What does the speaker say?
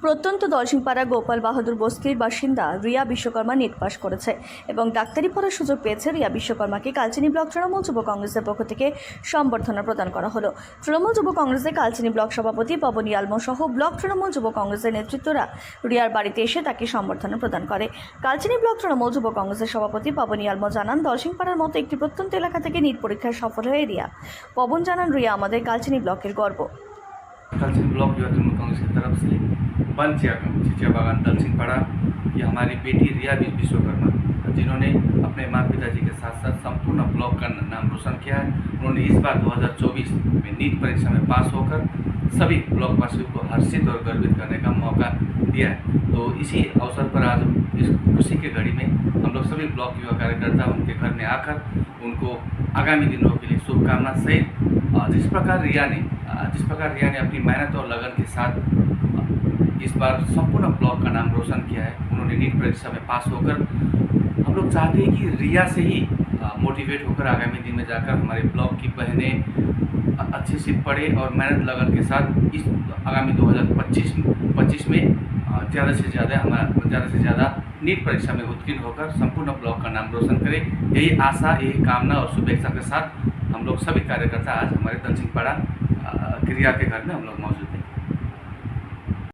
প্রত্যন্ত দলসিংপাড়া গোপাল বাহাদুর বস্তির বাসিন্দা রিয়া বিশ্বকর্মা নেট পাস করেছে এবং ডাক্তারি পড়ার সুযোগ পেয়েছে। রিয়া বিশ্বকর্মাকে কালচিনি ব্লক তৃণমূল যুব কংগ্রেসের পক্ষ থেকে সম্বর্ধনা প্রদান করা হলো। তৃণমূল যুব কংগ্রেসের কালচিনি ব্লক সভাপতি পবন ইয়ালমো সহ ব্লক তৃণমূল যুব কংগ্রেসের নেতৃত্বরা রিয়ার বাড়িতে এসে তাকে সম্বর্ধনা প্রদান করে। কালচিনি ব্লক তৃণমূল যুব কংগ্রেসের সভাপতি পবন ইয়ালমো জানান, দলসিংপাড়ার মতো একটি প্রত্যন্ত এলাকা থেকে নিট পরীক্ষায় সফল হয়ে রিয়া। পবন জানান, রিয়া আমাদের কালচিনি ব্লকের गौरव। दलसिंह ब्लॉक युवा तृणमूल कांग्रेस की तरफ से वन चिचिया बागान दलसिंहपाड़ा ये हमारी बेटी रिया विश्वकर्मा, जिन्होंने अपने माता पिताजी के साथ साथ संपूर्ण ब्लॉक का नाम रोशन किया है। उन्होंने इस बार 2024 में नीट परीक्षा में पास होकर सभी ब्लॉकवासियों को हर्षित और गर्वित करने का मौका दिया है। तो इसी अवसर पर आज इस खुशी के घड़ी में हम लोग सभी ब्लॉक युवा कार्यकर्ता उनके घर में आकर उनको आगामी दिनों के लिए शुभकामना सहित जिस प्रकार रिया ने अपनी मेहनत और लगन के साथ इस बार संपूर्ण ब्लॉक का नाम रोशन किया है। उन्होंने नीट परीक्षा में पास होकर हम लोग चाहते हैं कि रिया से ही मोटिवेट होकर आगामी दिन में जाकर हमारे ब्लॉक की बहनें अच्छे से पढ़े और मेहनत लगन के साथ इस आगामी 2025 में ज़्यादा से ज़्यादा नीट परीक्षा में उत्तीर्ण होकर संपूर्ण ब्लॉक का नाम रोशन करें। यही आशा, यही कामना और शुभेच्छा के साथ हम लोग सभी कार्यकर्ता आज हमारे दलसिंहपाड़ा रिया के घर में हम लोग मौजूद हैं।